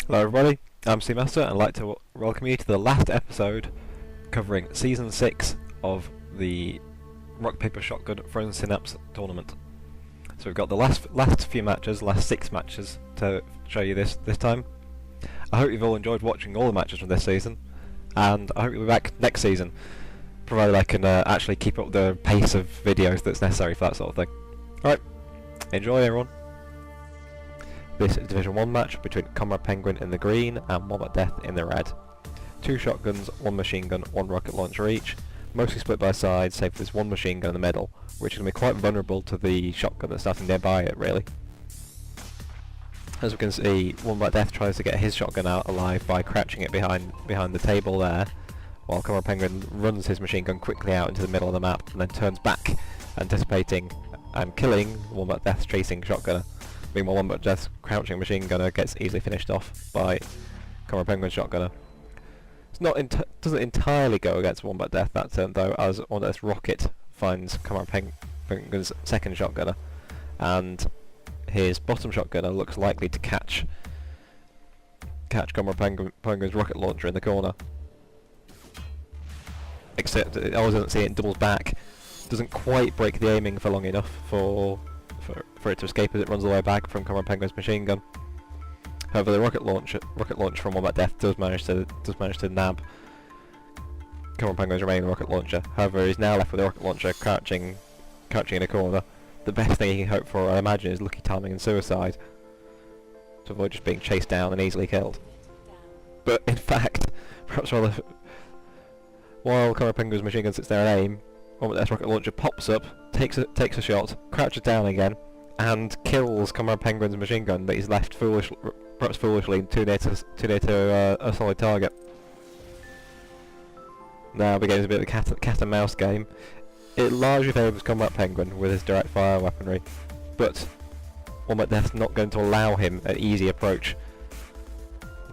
Hello everybody, I'm Synapse and I'd like to welcome you to the last episode covering Season 6 of the Rock Paper Shotgun Frozen Synapse tournament. So we've got the last few matches, last 6 matches to show you this time. I hope you've all enjoyed watching all the matches from this season, and I hope you'll be back next season, provided I can actually keep up the pace of videos that's necessary for that sort of thing. Alright, enjoy everyone. This is Division 1 match between Comrade Penguin in the green and Wombat Death in the red. 2 shotguns, 1 machine gun, 1 rocket launcher each, mostly split by sides save for this 1 machine gun in the middle, which is going to be quite vulnerable to the shotgun that's starting nearby it really. As we can see, Wombat Death tries to get his shotgun out alive by crouching it behind the table there, while Comrade Penguin runs his machine gun quickly out into the middle of the map and then turns back, anticipating and killing Wombat Death's chasing shotgunner. Meanwhile, Wombat Death's crouching machine gunner gets easily finished off by Comrade Penguin's shotgunner. It's doesn't entirely go against Wombat Death that turn though, as Wombat Death's rocket finds Comrade Penguin's second shotgunner, and his bottom shotgunner looks likely to catch Comrade Penguin's rocket launcher in the corner. Except it always doesn't see it doubles back, doesn't quite break the aiming for long enough for it to escape as it runs all the way back from Comrade Penguin's machine gun. However, the rocket launch from Wombat Death does manage to nab Comrade Penguin's remaining rocket launcher. However, he's now left with the rocket launcher crouching in a corner. The best thing he can hope for, I imagine, is lucky timing and suicide to avoid just being chased down and easily killed. But in fact, perhaps rather, while Comrade Penguin's machine gun sits there and aim, Wombat Death's rocket launcher pops up, takes a shot, crouches down again, and kills Comrade Penguin's machine gun that he's left perhaps foolishly too near to a solid target. Now begins a bit of a cat and mouse game. It largely favours Comrade Penguin with his direct fire weaponry, but Wombat Death's not going to allow him an easy approach.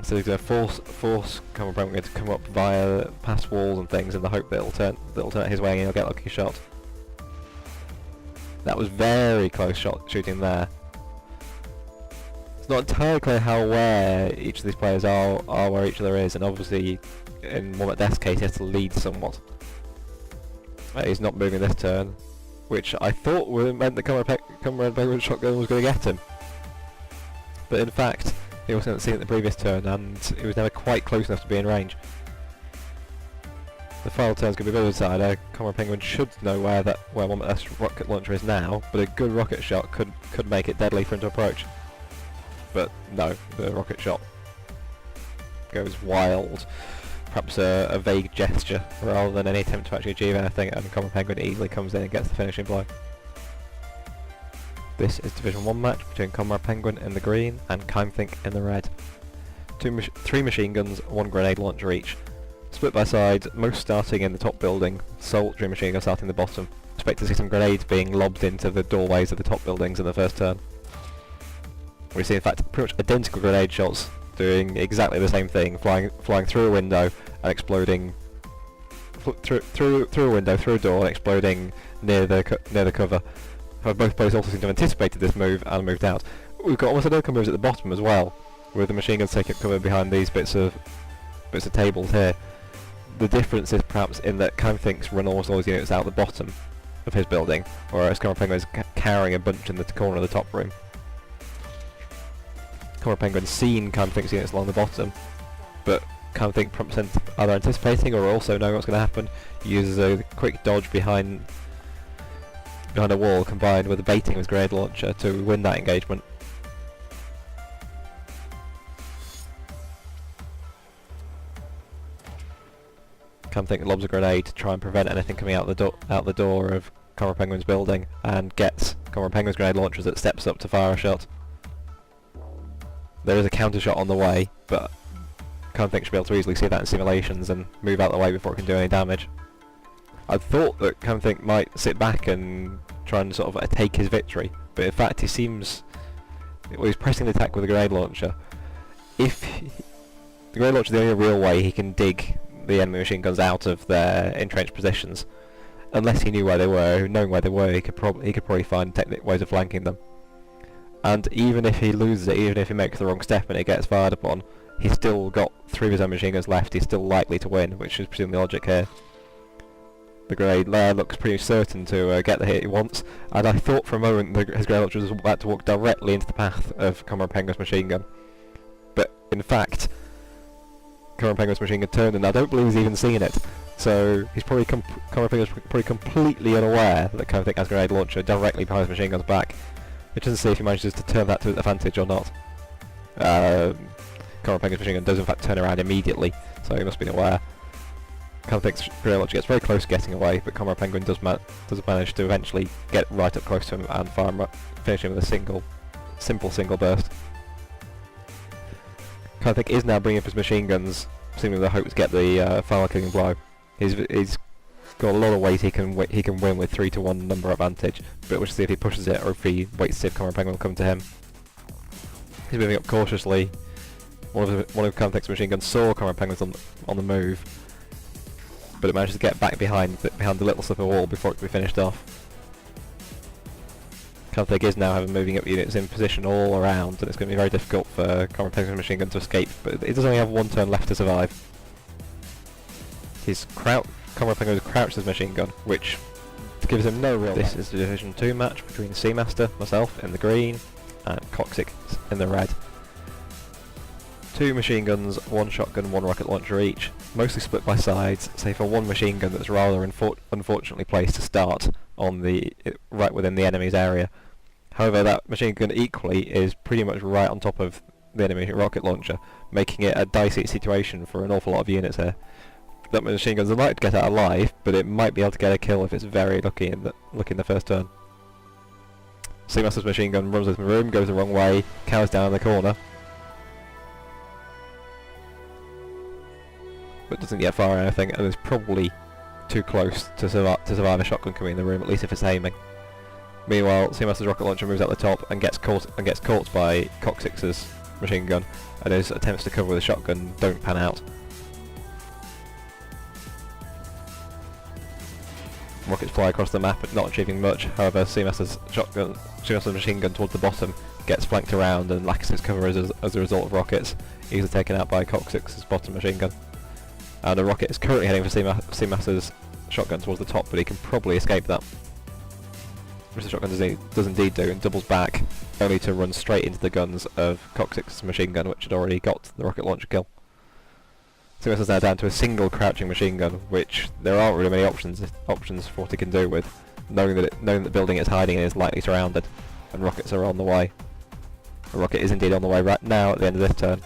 So he's going to force Comrade Penguin to come up past walls and things in the hope that it'll turn his way and he'll get a lucky shot. That was very close shooting there. It's not entirely clear how aware each of these players are where each other is, and obviously in Wombat Death's case he has to lead somewhat. He's not moving this turn, which I thought meant that Comrade Penguin's shotgun was going to get him. But in fact, he wasn't seen at the previous turn, and he was never quite close enough to be in range. The final turn's going to be a bit of a decider. Comrade Penguin should know where Wombat Death's rocket launcher is now, but a good rocket shot could make it deadly for him to approach. But no, the rocket shot goes wild. Perhaps a vague gesture rather than any attempt to actually achieve anything, and Comrade Penguin easily comes in and gets the finishing blow. This is Division 1 match between Comrade Penguin in the green and Keimthink in the red. 3 machine guns, 1 grenade launcher each. Split by sides, most starting in the top building, solitary machine gun starting the bottom. Expect to see some grenades being lobbed into the doorways of the top buildings in the first turn. We see in fact pretty much identical grenade shots doing exactly the same thing, flying through a window and exploding through a window, through a door, and exploding near the cover. However, both players also seem to have anticipated this move and moved out. We've got almost identical moves at the bottom as well, with the machine guns taking up cover behind these bits of tables here. The difference is perhaps in that Keimthink's run almost all his units out the bottom of his building, whereas Comrade Penguin is carrying a bunch in the corner of the top room. Comrade Penguin's seen Keimthink's units along the bottom, but Keimthink perhaps either anticipating or also knowing what's going to happen, uses a quick dodge behind a wall combined with the baiting of his grenade launcher to win that engagement. Keimthink lobs a grenade to try and prevent anything coming out the door of Comrade Penguin's building, and gets Comrade Penguin's grenade launcher that steps up to fire a shot. There is a counter shot on the way, but Keimthink should be able to easily see that in simulations and move out of the way before it can do any damage. I thought that Keimthink might sit back and try and sort of take his victory, but in fact he's pressing the attack with a grenade launcher. If the grenade launcher is the only real way he can dig the enemy machine guns out of their entrenched positions, unless he knew where they were. Knowing where they were, he could probably find ways of flanking them. And even if he loses it, even if he makes the wrong step and it gets fired upon, he's still got 3 of his own machine guns left, he's still likely to win, which is presumably the logic here. The grenade layer looks pretty certain to get the hit he wants, and I thought for a moment that his grenade launcher was about to walk directly into the path of Comrade Penguin's machine gun. But in fact, Comrade Penguin's machine gun turned, and I don't believe he's even seen it. So he's probably Comrade Penguin's probably completely unaware that Kind of Thing has a grenade launcher directly behind his machine gun's back. It doesn't see if he manages to turn that to his advantage or not. Comrade Penguin's machine gun does in fact turn around immediately, so he must be aware. Kind of Think's grenade launcher gets very close to getting away, but Comrade Penguin does manage to eventually get right up close to him and fire him up, finish him with a simple single burst. Kind of Think is now bringing up his machine guns, seemingly with the hope to get the final killing blow. He's got a lot of weight. He can win with 3-to-1 number advantage, but we'll see if he pushes it or if he waits to see if Comrade Penguin will come to him. He's moving up cautiously. One of Kind of Think's machine guns saw Comrade Penguin's on the move, but it manages to get back behind the little slip of wall before it can be finished off. Kind of Think is now having moving up units in position all around, and it's going to be very difficult for Comrade Penguin's machine gun to escape, but it does only have 1 turn left to survive. Comrade Penguin has crouched his machine gun, which gives him no real... This is the Division 2 match between Seamaster, myself, in the green, and Coccyx in the red. 2 machine guns, 1 shotgun, 1 rocket launcher each, mostly split by sides, save for 1 machine gun that's rather unfortunately placed to start on right within the enemy's area. However, that machine gun equally is pretty much right on top of the enemy rocket launcher, making it a dicey situation for an awful lot of units here. That machine gun's unlikely to get out alive, but it might be able to get a kill if it's very lucky in the first turn. Seamaster's machine gun runs into the room, goes the wrong way, cowers down in the corner, but doesn't get far or anything, and is probably too close to survive a shotgun coming in the room, at least if it's aiming. Meanwhile, Seamaster's rocket launcher moves out the top and gets caught by Coccyx's machine gun, and his attempts to cover with a shotgun don't pan out. Rockets fly across the map, but not achieving much. However, Seamaster's machine gun towards the bottom gets flanked around and lacks its cover as a result of rockets, easily taken out by Coccyx's bottom machine gun. And the rocket is currently heading for Seamaster's shotgun towards the top, but he can probably escape that, which the shotgun does indeed do, and doubles back, only to run straight into the guns of Coccyx's machine gun, which had already got the rocket launcher kill. Seamaster's now down to a single crouching machine gun, which there aren't really many options for what he can do with, knowing that the building it's hiding in is lightly surrounded, and rockets are on the way. The rocket is indeed on the way right now at the end of this turn,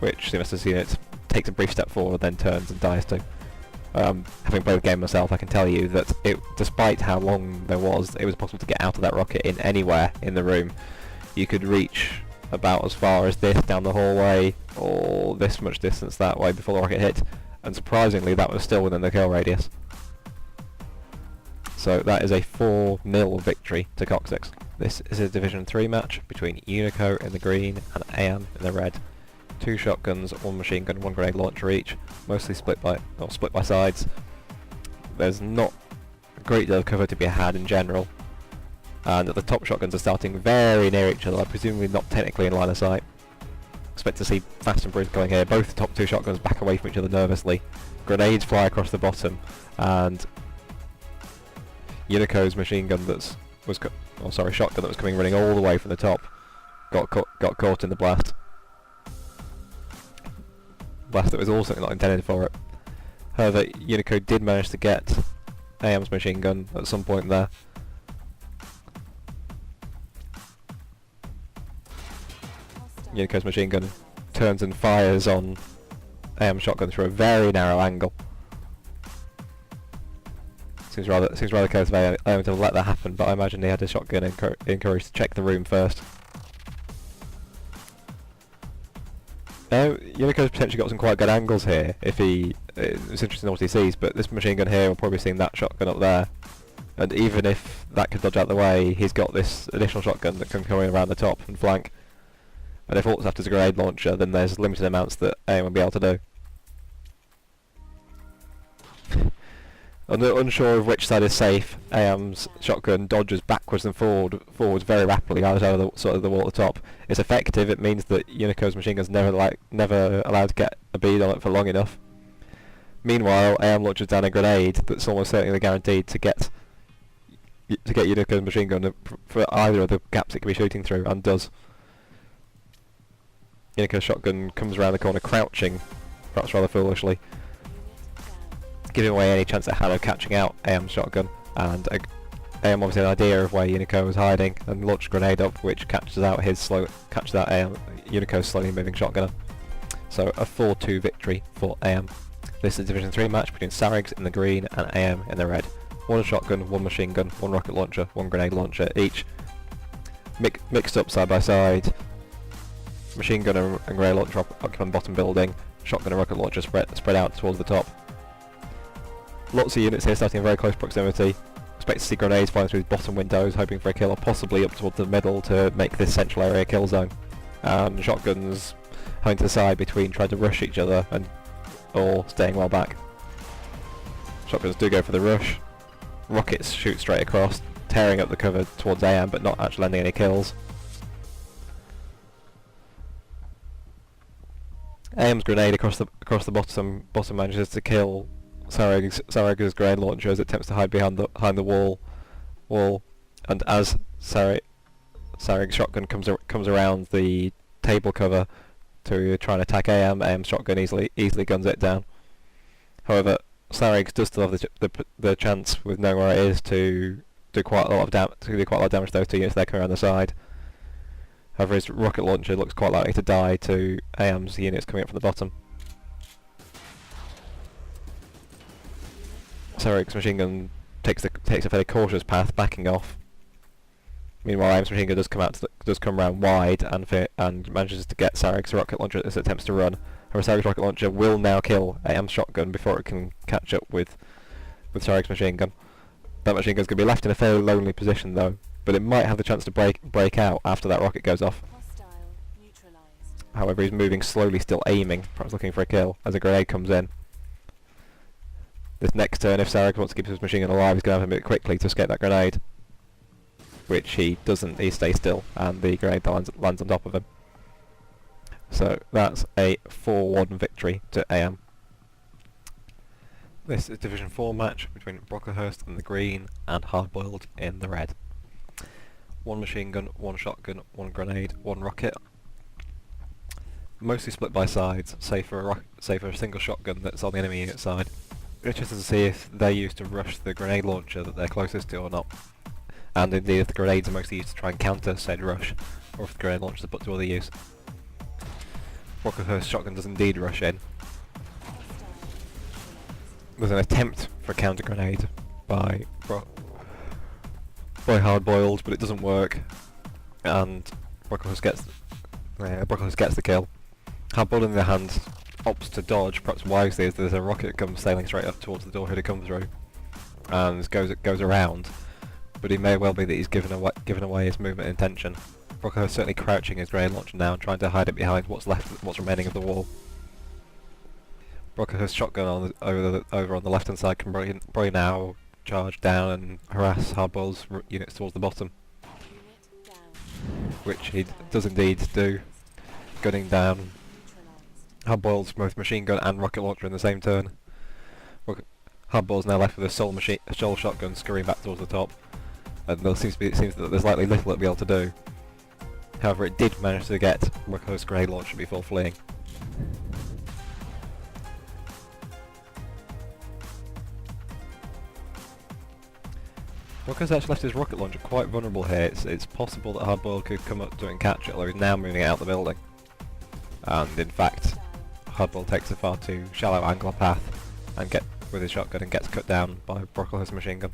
which Seamaster's unit takes a brief step forward, then turns and dies to. Having played the game myself, I can tell you that despite how long it was possible to get out of that rocket in anywhere in the room. You could reach about as far as this down the hallway, or this much distance that way before the rocket hit, and surprisingly that was still within the kill radius. So that is a 4-0 victory to Coccyx. This is a Division 3 match between Unico in the green and AM in the red. 2 shotguns, 1 machine gun, 1 grenade launcher each, mostly split by sides. There's not a great deal of cover to be had in general, and the top shotguns are starting very near each other, presumably not technically in line of sight. Expect to see fast and brutal going here. Both the top 2 shotguns back away from each other nervously. Grenades fly across the bottom, and Unico's machine gun shotgun that was coming running all the way from the top got caught in the blast. Blast that was also not intended for it. However, Unico did manage to get AM's machine gun at some point there. Unico's machine gun turns and fires on AM's shotgun through a very narrow angle. Seems rather careless of AM to let that happen, but I imagine he had his shotgun encouraged to check the room first. Unico's potentially got some quite good angles here. It's interesting what he sees, but this machine gun here will probably be seeing that shotgun up there. And even if that could dodge out the way, he's got this additional shotgun that can come in around the top and flank. And if all that's after is a grenade launcher, then there's limited amounts that AM will be able to do. Unsure of which side is safe, AM's shotgun dodges backwards and forwards very rapidly out of the sort of the wall at the top. It's effective. It means that Unico's machine gun's never allowed to get a bead on it for long enough. Meanwhile, AM launches down a grenade that's almost certainly guaranteed to get Unico's machine gun for either of the gaps it can be shooting through, and does. Unico's shotgun comes around the corner crouching, perhaps rather foolishly, giving away any chance it had of catching out AM's shotgun, and AM obviously had an idea of where Unico was hiding and launched a grenade up, which catches out Unico's slowly moving shotgunner. So a 4-2 victory for AM. This is a Division 3 match between Sarig's in the green and AM in the red. One shotgun, one machine gun, one rocket launcher, one grenade launcher each, mixed up side by side. Machine gun and grenade launcher occupying the bottom building, shotgun and rocket launcher spread out towards the top. Lots of units here starting in very close proximity. Expect to see grenades flying through bottom windows, hoping for a kill, or possibly up towards the middle to make this central area a kill zone. And shotguns going to the side between trying to rush each other or staying well back. Shotguns do go for the rush. Rockets shoot straight across, tearing up the cover towards AM, but not actually landing any kills. AM's grenade across the bottom manages to kill Sarig's grenade launcher as it attempts to hide behind the wall, and as Sarig's shotgun comes around the table cover to try and attack AM's shotgun easily guns it down. However, Sarig's does still have the chance, with knowing where it is, to do quite a lot of damage to those two units that come around the side. However, his rocket launcher looks quite likely to die to AM's units coming up from the bottom. Sarig's machine gun takes a fairly cautious path, backing off. Meanwhile, AM's machine gun does come around wide and manages to get Sarig's rocket launcher as it attempts to run. However, Sarig's rocket launcher will now kill AM's shotgun before it can catch up with Sarig's machine gun. That machine gun's going to be left in a fairly lonely position though, but it might have the chance to break out after that rocket goes off. However, he's moving slowly, still aiming, perhaps looking for a kill, as a grenade comes in. This next turn, if Sarig wants to keep his machine gun alive, he's going to have to move quickly to escape that grenade. Which he doesn't, he stays still, and the grenade lands on top of him. So that's a 4-1 victory to AM. This is Division 4 match between Brocklehurst in the green and Hardboiled in the red. One machine gun, one shotgun, one grenade, one rocket. Mostly split by sides, save for a single shotgun that's on the enemy unit side. Interested to see if they used to rush the grenade launcher that they're closest to or not. And indeed if the grenades are mostly used to try and counter said rush, or if the grenade launchers are put to other use. Brocklehurst's shotgun does indeed rush in. There's an attempt for a counter grenade by Hardboiled, but it doesn't work, and Brocklehurst gets the kill. Hardboiled, in the hand, opts to dodge, perhaps wisely, as there's a rocket that comes sailing straight up towards the door here to come through, and goes around. But it may well be that he's given away his movement intention. Brocklehurst certainly crouching his grenade launcher now and trying to hide it behind what's remaining of the wall. Brocklehurst's shotgun over on the left hand side can probably now charge down and harass Hardboiled's units towards the bottom, which he does indeed do, gunning down Hardboiled's both machine gun and rocket launcher in the same turn. Hardboiled's now left with a sole shotgun scurrying back towards the top, and it seems that there's likely little it'll be able to do. However, it did manage to get Brocklehurst's grenade launcher before fleeing. Brocklehurst actually left his rocket launcher quite vulnerable here. It's possible that Hardboiled could come up to it and catch it, although he's now moving it out the building. And in fact, Hardboiled takes a far too shallow angular path and with his shotgun and gets cut down by Brocklehurst's machine gun.